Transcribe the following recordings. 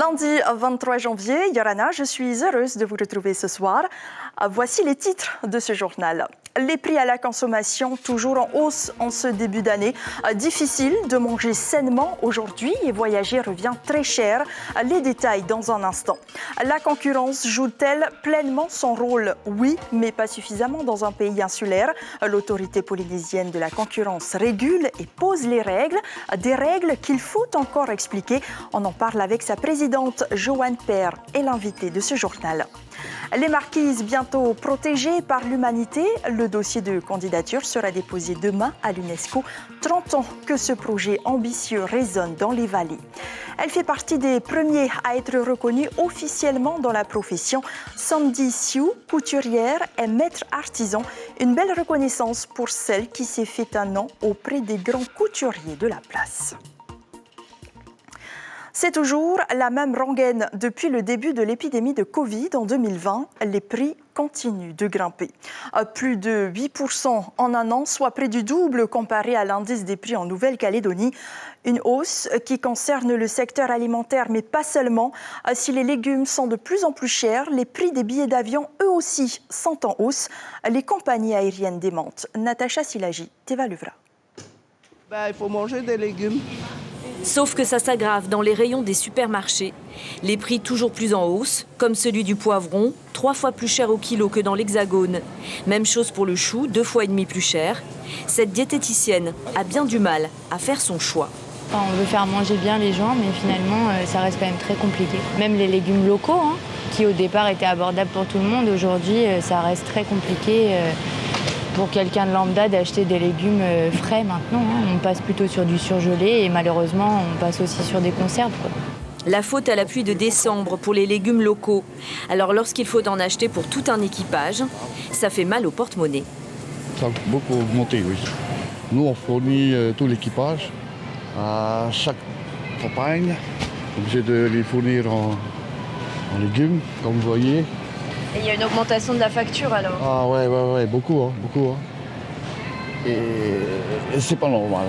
Lundi 23 janvier, Yorana, je suis heureuse de vous retrouver ce soir. Voici les titres de ce journal. Les prix à la consommation toujours en hausse en ce début d'année. Difficile de manger sainement aujourd'hui et voyager revient très cher. Les détails dans un instant. La concurrence joue-t-elle pleinement son rôle? Oui, mais pas suffisamment dans un pays insulaire. L'autorité polynésienne de la concurrence régule et pose les règles. Des règles qu'il faut encore expliquer. On en parle avec sa présidente Joanne Père et l'invité de ce journal. Les marquises bientôt protégées par l'humanité. Le dossier de candidature sera déposé demain à l'UNESCO. 30 ans que ce projet ambitieux résonne dans les vallées. Elle fait partie des premiers à être reconnus officiellement dans la profession. Sandy Sioux, couturière et maître artisan. Une belle reconnaissance pour celle qui s'est fait un nom auprès des grands couturiers de la place. C'est toujours la même rengaine. Depuis le début de l'épidémie de Covid en 2020, les prix continuent de grimper. Plus de 8% en un an, soit près du double comparé à l'indice des prix en Nouvelle-Calédonie. Une hausse qui concerne le secteur alimentaire, mais pas seulement. Si les légumes sont de plus en plus chers, les prix des billets d'avion, eux aussi, sont en hausse. Les compagnies aériennes démentent. Natacha Silagi, Teva Luvra. Il faut manger des légumes. Sauf que ça s'aggrave dans les rayons des supermarchés. Les prix toujours plus en hausse, comme celui du poivron, 3 fois plus cher au kilo que dans l'Hexagone. Même chose pour le chou, 2,5 fois plus cher. Cette diététicienne a bien du mal à faire son choix. On veut faire manger bien les gens, mais finalement, ça reste quand même très compliqué. Même les légumes locaux, qui au départ étaient abordables pour tout le monde, aujourd'hui, ça reste très compliqué. Pour quelqu'un de lambda d'acheter des légumes frais maintenant. On passe plutôt sur du surgelé et malheureusement on passe aussi sur des conserves. La faute à la pluie de décembre pour les légumes locaux. Alors lorsqu'il faut en acheter pour tout un équipage, ça fait mal au porte-monnaie. Ça a beaucoup augmenté, oui. Nous on fournit tout l'équipage à chaque campagne. Obligé de les fournir en légumes, comme vous voyez. Et il y a une augmentation de la facture alors? Ah ouais, beaucoup. Et c'est pas normal.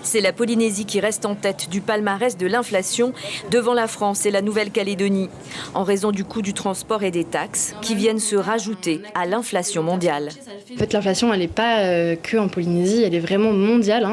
C'est la Polynésie qui reste en tête du palmarès de l'inflation devant la France et la Nouvelle-Calédonie, en raison du coût du transport et des taxes qui viennent se rajouter à l'inflation mondiale. En fait, l'inflation, elle n'est pas que en Polynésie, elle est vraiment mondiale.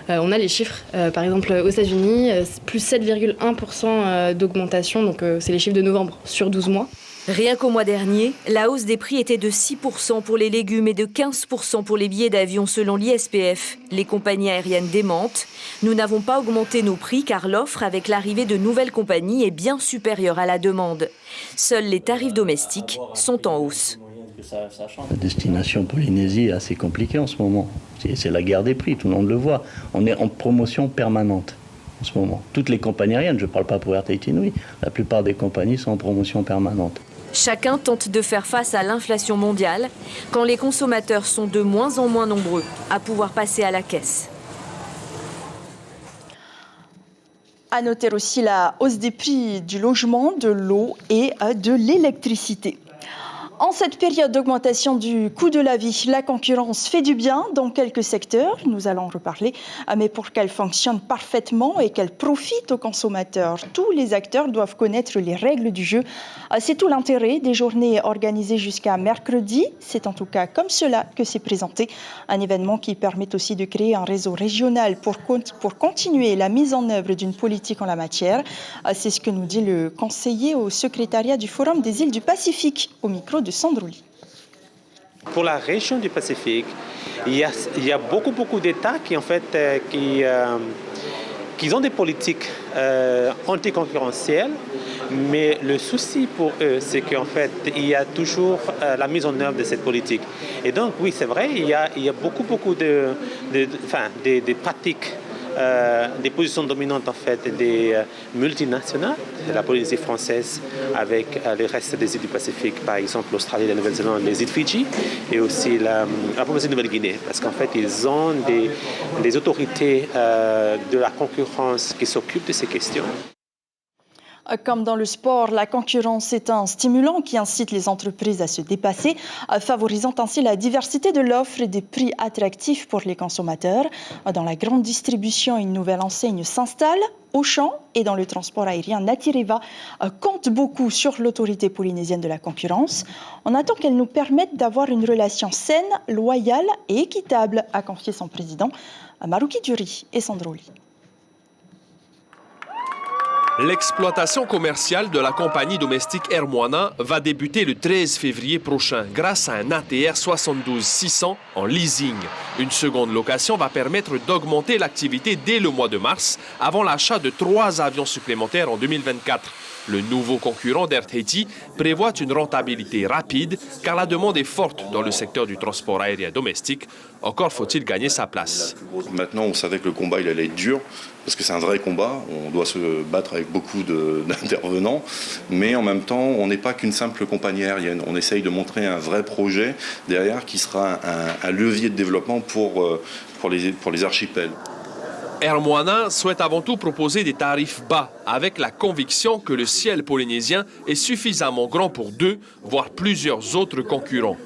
On a les chiffres, par exemple aux États-Unis, plus 7,1% d'augmentation, donc c'est les chiffres de novembre sur 12 mois. Rien qu'au mois dernier, la hausse des prix était de 6% pour les légumes et de 15% pour les billets d'avion selon l'ISPF. Les compagnies aériennes démentent. Nous n'avons pas augmenté nos prix car l'offre avec l'arrivée de nouvelles compagnies est bien supérieure à la demande. Seuls les tarifs domestiques sont en hausse. La destination Polynésie est assez compliquée en ce moment. C'est la guerre des prix, tout le monde le voit. On est en promotion permanente en ce moment. Toutes les compagnies aériennes, je ne parle pas pour Air Tahiti Nui, la plupart des compagnies sont en promotion permanente. Chacun tente de faire face à l'inflation mondiale quand les consommateurs sont de moins en moins nombreux à pouvoir passer à la caisse. À noter aussi la hausse des prix du logement, de l'eau et de l'électricité. En cette période d'augmentation du coût de la vie, la concurrence fait du bien dans quelques secteurs, nous allons en reparler, mais pour qu'elle fonctionne parfaitement et qu'elle profite aux consommateurs, tous les acteurs doivent connaître les règles du jeu. C'est tout l'intérêt des journées organisées jusqu'à mercredi. C'est en tout cas comme cela que c'est présenté. Un événement qui permet aussi de créer un réseau régional pour continuer la mise en œuvre d'une politique en la matière. C'est ce que nous dit le conseiller au secrétariat du Forum des îles du Pacifique, au micro de Sandrouli. Pour la région du Pacifique, il y a beaucoup d'États qui ont des politiques anticoncurrentielles, mais le souci pour eux, c'est qu'en fait, il y a toujours la mise en œuvre de cette politique. Et donc, oui, c'est vrai, il y a beaucoup de pratiques, des positions dominantes en fait des multinationales, la Polynésie française avec le reste des îles du Pacifique, par exemple l'Australie, la Nouvelle-Zélande, les îles Fidji et aussi la Papouasie Nouvelle-Guinée, parce qu'en fait ils ont des autorités de la concurrence qui s'occupent de ces questions. Comme dans le sport, la concurrence est un stimulant qui incite les entreprises à se dépasser, favorisant ainsi la diversité de l'offre et des prix attractifs pour les consommateurs. Dans la grande distribution, une nouvelle enseigne s'installe. Auchan et dans le transport aérien, Natireva compte beaucoup sur l'autorité polynésienne de la concurrence. On attend qu'elle nous permette d'avoir une relation saine, loyale et équitable, a confié son président Maruki Duri et Sandroli. L'exploitation commerciale de la compagnie domestique Air Moana va débuter le 13 février prochain grâce à un ATR 72-600 en leasing. Une seconde location va permettre d'augmenter l'activité dès le mois de mars avant l'achat de 3 avions supplémentaires en 2024. Le nouveau concurrent d'Air Tahiti prévoit une rentabilité rapide car la demande est forte dans le secteur du transport aérien domestique. Encore faut-il gagner sa place. Maintenant, on savait que le combat il allait être dur parce que c'est un vrai combat. On doit se battre avec beaucoup d'intervenants, mais en même temps, on n'est pas qu'une simple compagnie aérienne. On essaye de montrer un vrai projet derrière qui sera un levier de développement pour les archipels. Air Moana souhaite avant tout proposer des tarifs bas avec la conviction que le ciel polynésien est suffisamment grand pour 2, voire plusieurs autres concurrents.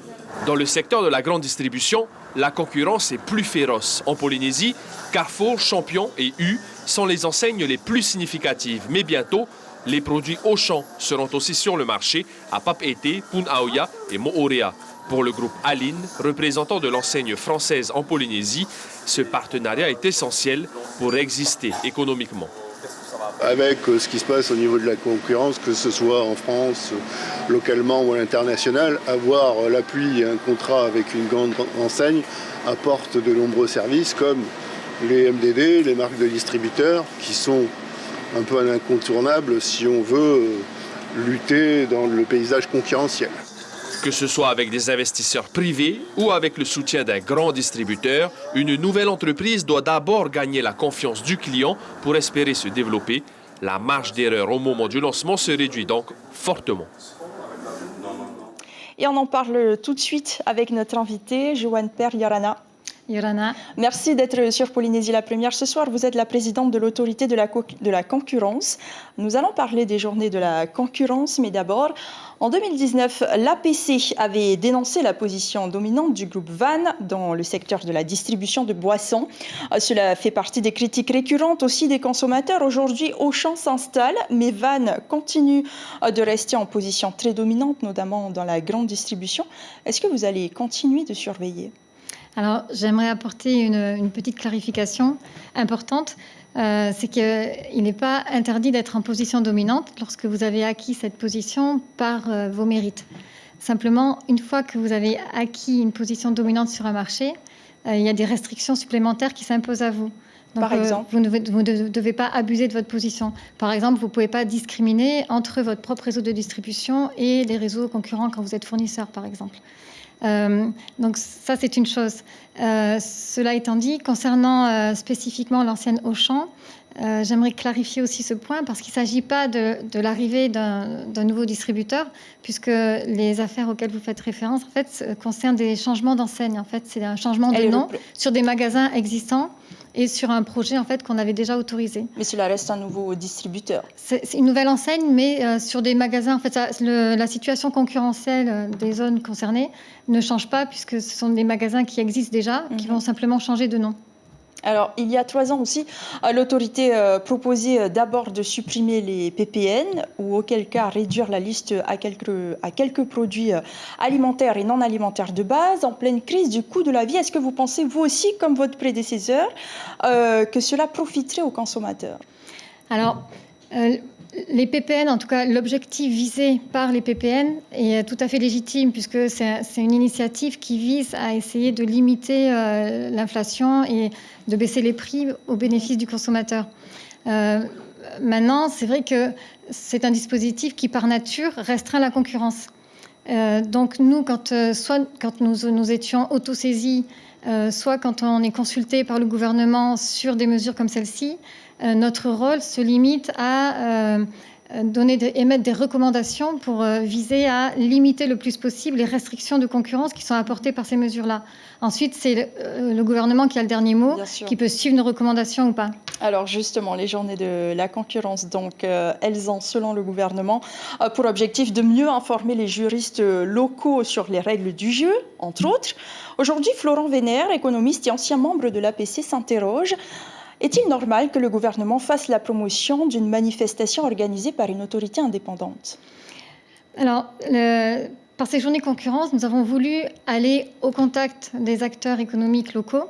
Dans le secteur de la grande distribution, la concurrence est plus féroce. En Polynésie, Carrefour, Champion et U sont les enseignes les plus significatives. Mais bientôt, les produits Auchan seront aussi sur le marché à Papeete, Punaoya et Moorea. Pour le groupe Aline, représentant de l'enseigne française en Polynésie, ce partenariat est essentiel pour exister économiquement. Avec ce qui se passe au niveau de la concurrence, que ce soit en France, localement ou à l'international, avoir l'appui et un contrat avec une grande enseigne apporte de nombreux services comme les MDD, les marques de distributeurs, qui sont un peu un incontournable si on veut lutter dans le paysage concurrentiel. Que ce soit avec des investisseurs privés ou avec le soutien d'un grand distributeur, une nouvelle entreprise doit d'abord gagner la confiance du client pour espérer se développer. La marge d'erreur au moment du lancement se réduit donc fortement. Et on en parle tout de suite avec notre invitée, Joanne Per Yorana. Yorana. Merci d'être sur Polynésie la Première ce soir. Vous êtes la présidente de l'autorité de la concurrence. Nous allons parler des journées de la concurrence, mais d'abord, en 2019, l'APC avait dénoncé la position dominante du groupe Van dans le secteur de la distribution de boissons. Cela fait partie des critiques récurrentes aussi des consommateurs. Aujourd'hui, Auchan s'installe, mais Van continue de rester en position très dominante, notamment dans la grande distribution. Est-ce que vous allez continuer de surveiller ? Alors, j'aimerais apporter une petite clarification importante. C'est qu'il n'est pas interdit d'être en position dominante lorsque vous avez acquis cette position par vos mérites. Simplement, une fois que vous avez acquis une position dominante sur un marché, il y a des restrictions supplémentaires qui s'imposent à vous. Donc, par exemple, vous ne devez pas abuser de votre position. Par exemple, vous ne pouvez pas discriminer entre votre propre réseau de distribution et les réseaux concurrents quand vous êtes fournisseur, par exemple. Donc ça, c'est une chose. Cela étant dit, concernant spécifiquement l'ancienne Auchan, j'aimerais clarifier aussi ce point parce qu'il ne s'agit pas de l'arrivée d'un nouveau distributeur, puisque les affaires auxquelles vous faites référence en fait, concernent des changements d'enseigne. En fait, c'est un changement de nom sur des magasins existants et sur un projet en fait, qu'on avait déjà autorisé. Mais cela reste un nouveau distributeur. C'est une nouvelle enseigne, mais sur des magasins, en fait, la situation concurrentielle des zones concernées ne change pas, puisque ce sont des magasins qui existent déjà, qui vont simplement changer de nom. Alors, il y a 3 ans aussi, l'autorité proposait d'abord de supprimer les PPN, ou auquel cas réduire la liste à quelques produits alimentaires et non alimentaires de base, en pleine crise du coût de la vie. Est-ce que vous pensez, vous aussi, comme votre prédécesseur, que cela profiterait aux consommateurs ? Alors, les PPN, en tout cas l'objectif visé par les PPN est tout à fait légitime puisque c'est une initiative qui vise à essayer de limiter l'inflation et de baisser les prix au bénéfice du consommateur. Maintenant, c'est vrai que c'est un dispositif qui par nature restreint la concurrence. Donc nous, soit quand nous étions autosaisis, soit quand on est consulté par le gouvernement sur des mesures comme celle-ci, notre rôle se limite à émettre des recommandations pour viser à limiter le plus possible les restrictions de concurrence qui sont apportées par ces mesures-là. Ensuite, c'est le gouvernement qui a le dernier mot, qui peut suivre nos recommandations ou pas. Alors justement, les journées de la concurrence, donc, elles ont, selon le gouvernement, pour objectif de mieux informer les juristes locaux sur les règles du jeu, entre autres. Aujourd'hui, Florent Vénère, économiste et ancien membre de l'APC, s'interroge. Est-il normal que le gouvernement fasse la promotion d'une manifestation organisée par une autorité indépendante? Alors, par ces journées concurrence, nous avons voulu aller au contact des acteurs économiques locaux.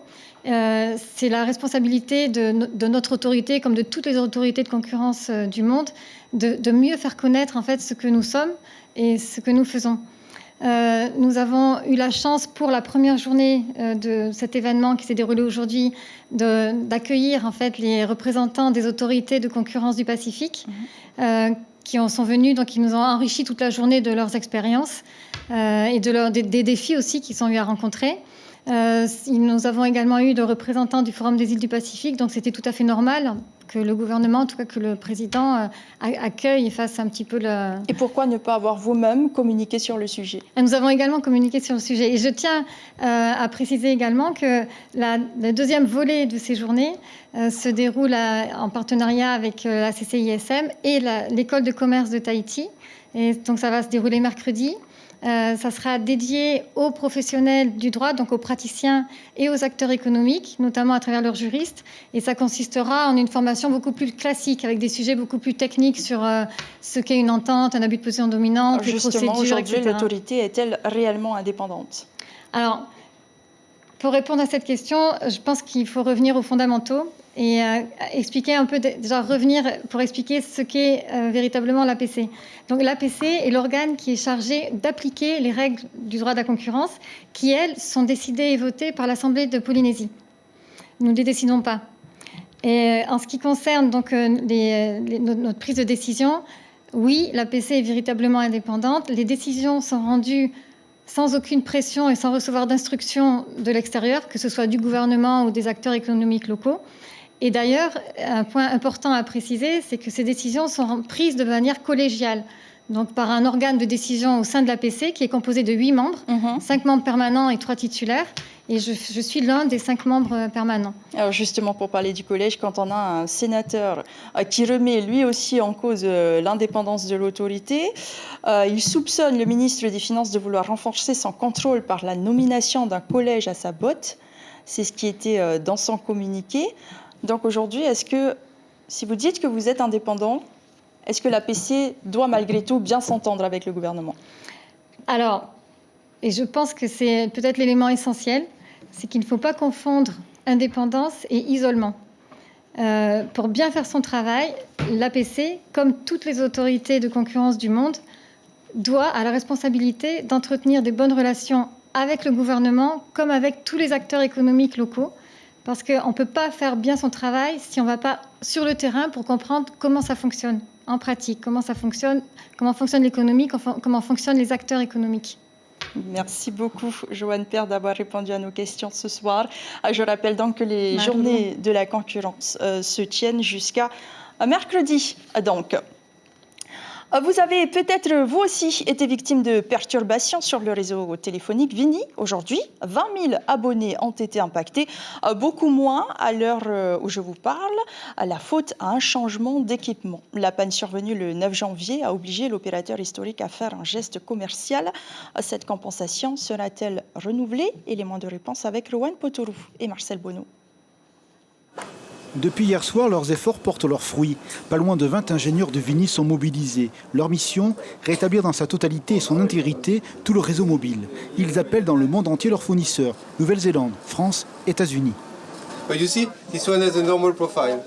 C'est la responsabilité de notre autorité, comme de toutes les autorités de concurrence du monde, de mieux faire connaître en fait ce que nous sommes et ce que nous faisons. Nous avons eu la chance pour la première journée de cet événement qui s'est déroulé aujourd'hui d'accueillir en fait les représentants des autorités de concurrence du Pacifique qui sont venus, donc ils nous ont enrichi toute la journée de leurs expériences et des défis aussi qu'ils ont eu à rencontrer. Nous avons également eu de représentants du Forum des îles du Pacifique, donc c'était tout à fait normal que le gouvernement, en tout cas que le président, accueille et fasse un petit peu le... Et pourquoi ne pas avoir vous-même communiqué sur le sujet? Nous avons également communiqué sur le sujet. Et je tiens à préciser également que le deuxième volet de ces journées se déroule en partenariat avec la CCISM et l'école de commerce de Tahiti. Et donc ça va se dérouler mercredi. Ça sera dédié aux professionnels du droit, donc aux praticiens et aux acteurs économiques, notamment à travers leurs juristes. Et ça consistera en une formation beaucoup plus classique, avec des sujets beaucoup plus techniques sur ce qu'est une entente, un abus de position dominante, les procédures, aujourd'hui, etc. l'autorité est-elle réellement indépendante? Alors, pour répondre à cette question, je pense qu'il faut revenir aux fondamentaux et expliquer un peu, déjà revenir pour expliquer ce qu'est véritablement l'APC. Donc l'APC est l'organe qui est chargé d'appliquer les règles du droit de la concurrence qui, elles, sont décidées et votées par l'Assemblée de Polynésie. Nous ne les décidons pas. Et en ce qui concerne donc, notre prise de décision, oui, l'APC est véritablement indépendante. Les décisions sont rendues sans aucune pression et sans recevoir d'instructions de l'extérieur, que ce soit du gouvernement ou des acteurs économiques locaux. Et d'ailleurs, un point important à préciser, c'est que ces décisions sont prises de manière collégiale, donc par un organe de décision au sein de l'APC qui est composé de 8 membres, 5 membres permanents et 3 titulaires. Et je suis l'un des 5 membres permanents. Alors justement, pour parler du collège, quand on a un sénateur qui remet lui aussi en cause l'indépendance de l'autorité, il soupçonne le ministre des Finances de vouloir renforcer son contrôle par la nomination d'un collège à sa botte. C'est ce qui était dans son communiqué. Donc aujourd'hui, est-ce que, si vous dites que vous êtes indépendant, est-ce que l'APC doit malgré tout bien s'entendre avec le gouvernement? Alors, et je pense que c'est peut-être l'élément essentiel, c'est qu'il ne faut pas confondre indépendance et isolement. Pour bien faire son travail, l'APC, comme toutes les autorités de concurrence du monde, a la responsabilité d'entretenir des bonnes relations avec le gouvernement comme avec tous les acteurs économiques locaux. Parce qu'on ne peut pas faire bien son travail si on ne va pas sur le terrain pour comprendre comment ça fonctionne en pratique, comment fonctionne l'économie, comment fonctionnent les acteurs économiques. Merci beaucoup, Joanne Père, d'avoir répondu à nos questions ce soir. Je rappelle donc que les journées de la concurrence se tiennent jusqu'à mercredi. Donc, vous avez peut-être, vous aussi, été victime de perturbations sur le réseau téléphonique Vini. Aujourd'hui, 20 000 abonnés ont été impactés, beaucoup moins à l'heure où je vous parle, à la faute à un changement d'équipement. La panne survenue le 9 janvier a obligé l'opérateur historique à faire un geste commercial. Cette compensation sera-t-elle renouvelée? Élément de réponse avec Rowan Potorou et Marcel Bonneau. Depuis hier soir, leurs efforts portent leurs fruits. Pas loin de 20 ingénieurs de Vini sont mobilisés. Leur mission, rétablir dans sa totalité et son intégrité tout le réseau mobile. Ils appellent dans le monde entier leurs fournisseurs, Nouvelle-Zélande, France, États-Unis. You see, this one has a normal profile.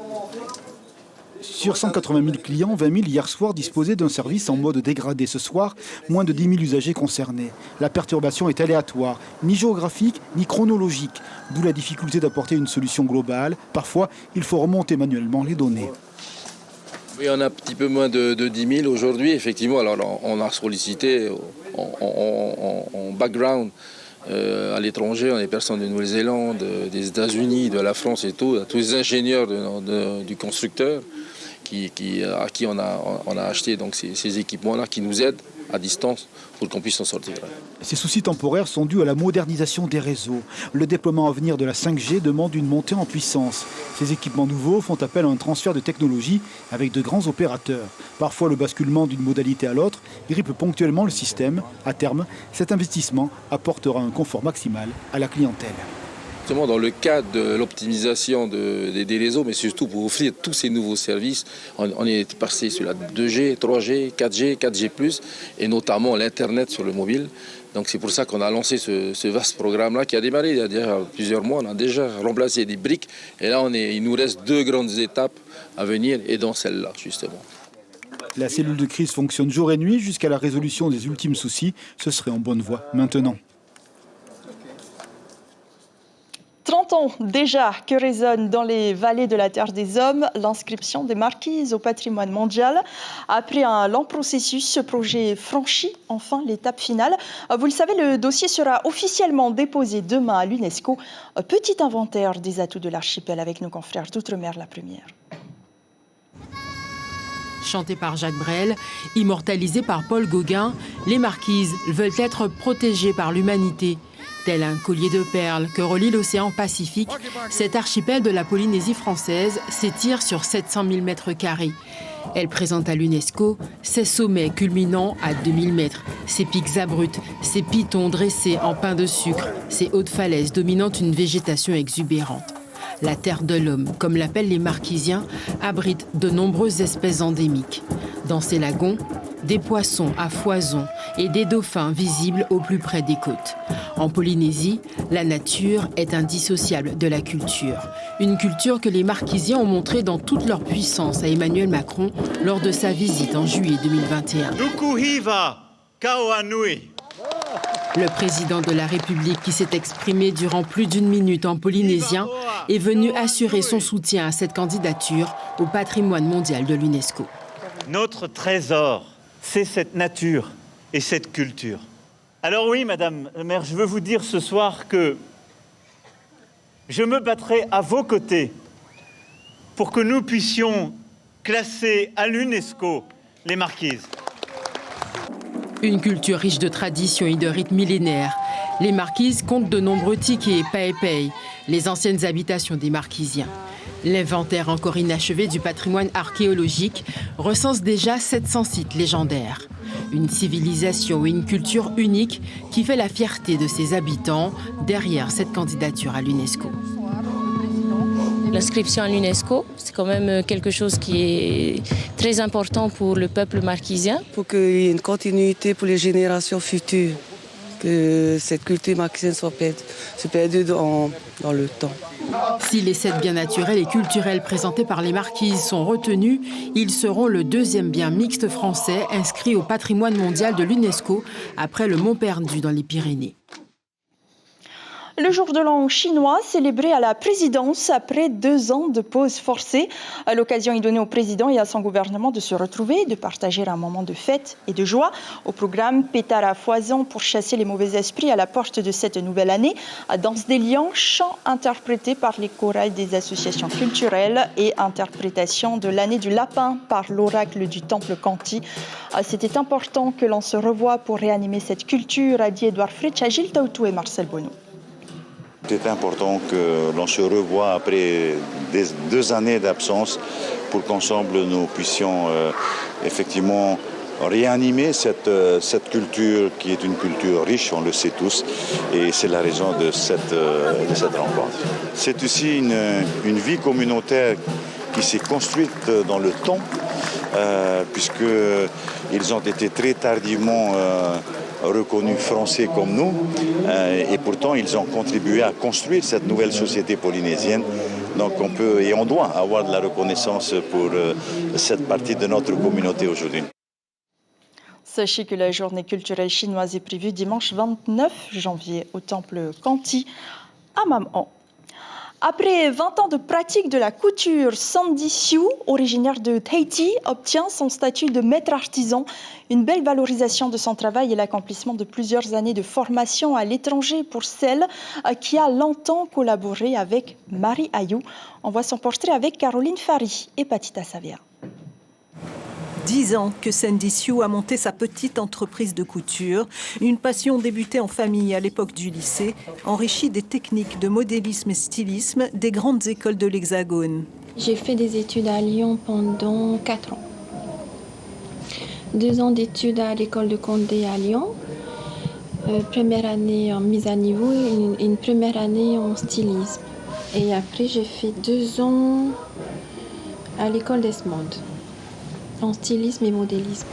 Sur 180 000 clients, 20 000 hier soir disposaient d'un service en mode dégradé. Ce soir, moins de 10 000 usagers concernés. La perturbation est aléatoire, ni géographique, ni chronologique. D'où la difficulté d'apporter une solution globale. Parfois, il faut remonter manuellement les données. Oui, on a un petit peu moins de 10 000 aujourd'hui, effectivement. Alors, on a sollicité en background à l'étranger, on a des personnes de Nouvelle-Zélande, des États-Unis, de la France et tout, tous les ingénieurs du constructeur à qui on a acheté donc ces équipements-là qui nous aident à distance pour qu'on puisse s'en sortir. Ces soucis temporaires sont dus à la modernisation des réseaux. Le déploiement à venir de la 5G demande une montée en puissance. Ces équipements nouveaux font appel à un transfert de technologie avec de grands opérateurs. Parfois, le basculement d'une modalité à l'autre grippe ponctuellement le système. À terme, cet investissement apportera un confort maximal à la clientèle. Justement, dans le cadre de l'optimisation des réseaux, mais surtout pour offrir tous ces nouveaux services, on est passé sur la 2G, 3G, 4G, 4G+, et notamment l'Internet sur le mobile. Donc c'est pour ça qu'on a lancé ce vaste programme-là qui a démarré il y a déjà plusieurs mois. On a déjà remplacé des briques, et là il nous reste 2 grandes étapes à venir, et dans celle-là, justement. La cellule de crise fonctionne jour et nuit jusqu'à la résolution des ultimes soucis. Ce serait en bonne voie maintenant. 30 ans déjà que résonne dans les vallées de la Terre des Hommes l'inscription des marquises au patrimoine mondial. Après un long processus, ce projet franchit enfin l'étape finale. Vous le savez, le dossier sera officiellement déposé demain à l'UNESCO. Petit inventaire des atouts de l'archipel avec nos confrères d'Outre-mer la première. Chanté par Jacques Brel, immortalisé par Paul Gauguin, les marquises veulent être protégées par l'humanité. Tel un collier de perles que relie l'océan Pacifique, cet archipel de la Polynésie française s'étire sur 700 000 mètres carrés. Elle présente à l'UNESCO ses sommets culminant à 2000 mètres, ses pics abrupts, ses pitons dressés en pain de sucre, ses hautes falaises dominant une végétation exubérante. La terre de l'homme, comme l'appellent les marquisiens, abrite de nombreuses espèces endémiques. Dans ces lagons, des poissons à foison et des dauphins visibles au plus près des côtes. En Polynésie, la nature est indissociable de la culture. Une culture que les marquisiens ont montrée dans toute leur puissance à Emmanuel Macron lors de sa visite en juillet 2021. Le président de la République, qui s'est exprimé durant plus d'1 minute en polynésien, est venu assurer son soutien à cette candidature au patrimoine mondial de l'UNESCO. Notre trésor, c'est cette nature et cette culture. Alors oui, Madame la maire, je veux vous dire ce soir que je me battrai à vos côtés pour que nous puissions classer à l'UNESCO les marquises. Une culture riche de traditions et de rites millénaires. Les marquises comptent de nombreux tickets et paépei, les anciennes habitations des marquisiens. L'inventaire encore inachevé du patrimoine archéologique recense déjà 700 sites légendaires. Une civilisation et une culture unique qui fait la fierté de ses habitants derrière cette candidature à l'UNESCO. L'inscription à l'UNESCO, c'est quand même quelque chose qui est très important pour le peuple marquisien. Pour qu'il y ait une continuité pour les générations futures, que cette culture marquisienne soit perdue dans le temps. Si les 7 biens naturels et culturels présentés par les marquises sont retenus, ils seront le 2e bien mixte français inscrit au patrimoine mondial de l'UNESCO après le Mont Perdu dans les Pyrénées. Le jour de l'an chinois célébré à la présidence après 2 ans de pause forcée. L'occasion est donnée au président et à son gouvernement de se retrouver, de partager un moment de fête et de joie. Au programme, pétard à foison pour chasser les mauvais esprits à la porte de cette nouvelle année. Danse des lions, chants interprétés par les chorales des associations culturelles et interprétation de l'année du lapin par l'oracle du temple Kanti. C'était important que l'on se revoie pour réanimer cette culture, a dit Edouard Fritsch, Gilles Tautou et Marcel Bonneau. C'est important que l'on se revoie après 2 années d'absence pour qu'ensemble nous puissions effectivement réanimer cette culture qui est une culture riche, on le sait tous, et c'est la raison de cette rencontre. C'est aussi une vie communautaire qui s'est construite dans le temps, puisqu'ils ont été très tardivement reconnus français comme nous, et pourtant ils ont contribué à construire cette nouvelle société polynésienne. Donc on peut et on doit avoir de la reconnaissance pour cette partie de notre communauté aujourd'hui. Sachez que la journée culturelle chinoise est prévue dimanche 29 janvier au temple Kanti à Mam-On. Après 20 ans de pratique de la couture, Sandy Siu, originaire de Tahiti, obtient son statut de maître artisan. Une belle valorisation de son travail et l'accomplissement de plusieurs années de formation à l'étranger pour celle qui a longtemps collaboré avec Marie Ayou. On voit son portrait avec Caroline Fari et Patita Savia. 10 ans que Sandy Sioux a monté sa petite entreprise de couture. Une passion débutée en famille à l'époque du lycée, enrichie des techniques de modélisme et stylisme des grandes écoles de l'Hexagone. J'ai fait des études à Lyon pendant 4 ans. 2 ans d'études à l'école de Condé à Lyon. Première année en mise à niveau et une première année en stylisme. Et après, j'ai fait 2 ans à l'école d'Esmond, en stylisme et modélisme.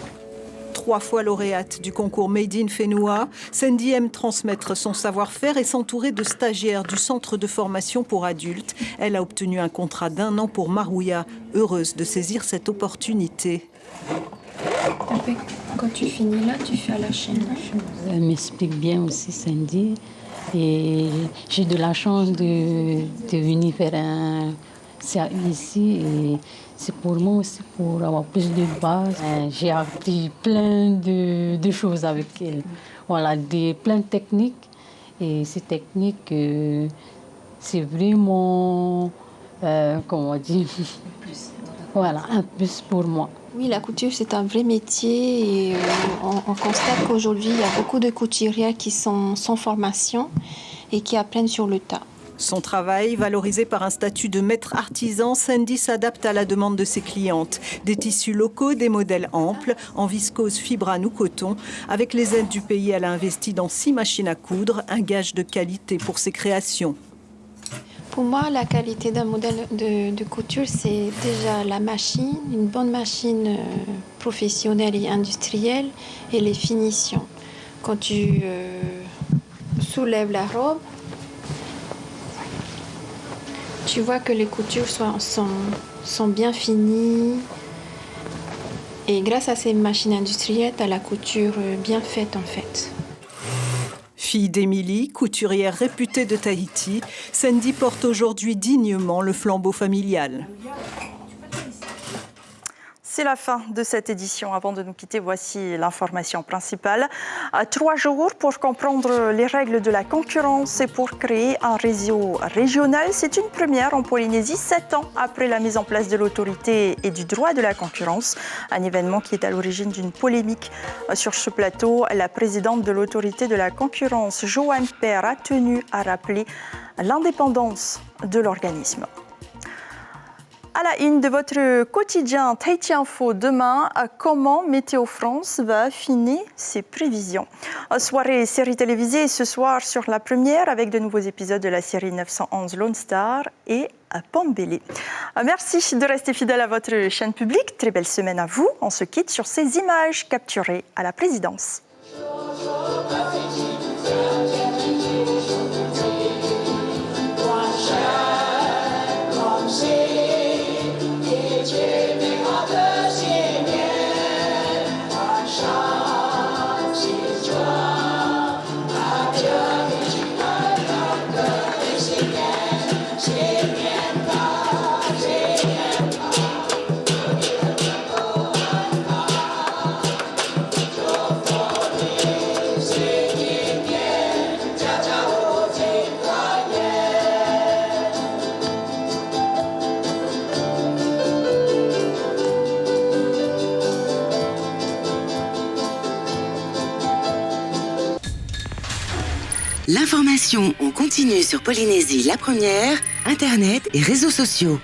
3 fois lauréate du concours Made in Fenua, Sandy aime transmettre son savoir-faire et s'entourer de stagiaires du centre de formation pour adultes. Elle a obtenu un contrat d'1 an pour Marouya, heureuse de saisir cette opportunité. Quand tu finis là, tu fais à la chaîne. Elle m'explique bien aussi, Sandy. Et j'ai de la chance de venir faire un service ici. Et c'est pour moi aussi, pour avoir plus de base. J'ai appris plein de choses avec elle. Voilà, plein de techniques. Et ces techniques, c'est vraiment, comment dire, voilà, un plus pour moi. Oui, la couture, c'est un vrai métier et on constate qu'aujourd'hui, il y a beaucoup de couturières qui sont sans formation et qui apprennent sur le tas. Son travail, valorisé par un statut de maître artisan, Sandy s'adapte à la demande de ses clientes. Des tissus locaux, des modèles amples, en viscose, fibrane ou coton. Avec les aides du pays, elle a investi dans 6 machines à coudre, un gage de qualité pour ses créations. Pour moi, la qualité d'un modèle de couture, c'est déjà la machine, une bonne machine professionnelle et industrielle, et les finitions. Quand tu soulèves la robe, tu vois que les coutures sont bien finies. Et grâce à ces machines industrielles, tu as la couture bien faite en fait. Fille d'Émilie, couturière réputée de Tahiti, Sandy porte aujourd'hui dignement le flambeau familial. C'est la fin de cette édition. Avant de nous quitter, voici l'information principale. 3 jours pour comprendre les règles de la concurrence et pour créer un réseau régional. C'est une première en Polynésie, 7 ans après la mise en place de l'autorité et du droit de la concurrence. Un événement qui est à l'origine d'une polémique. Sur ce plateau, la présidente de l'autorité de la concurrence, Joanne Père, a tenu à rappeler l'indépendance de l'organisme. À la une de votre quotidien Tahiti Info demain, comment Météo France va affiner ses prévisions. Soirée série télévisée ce soir sur la première avec de nouveaux épisodes de la série 911 Lone Star et Pambélé. Merci de rester fidèle à votre chaîne publique. Très belle semaine à vous. On se quitte sur ces images capturées à la présidence. L'information en continu sur Polynésie la première, Internet et réseaux sociaux.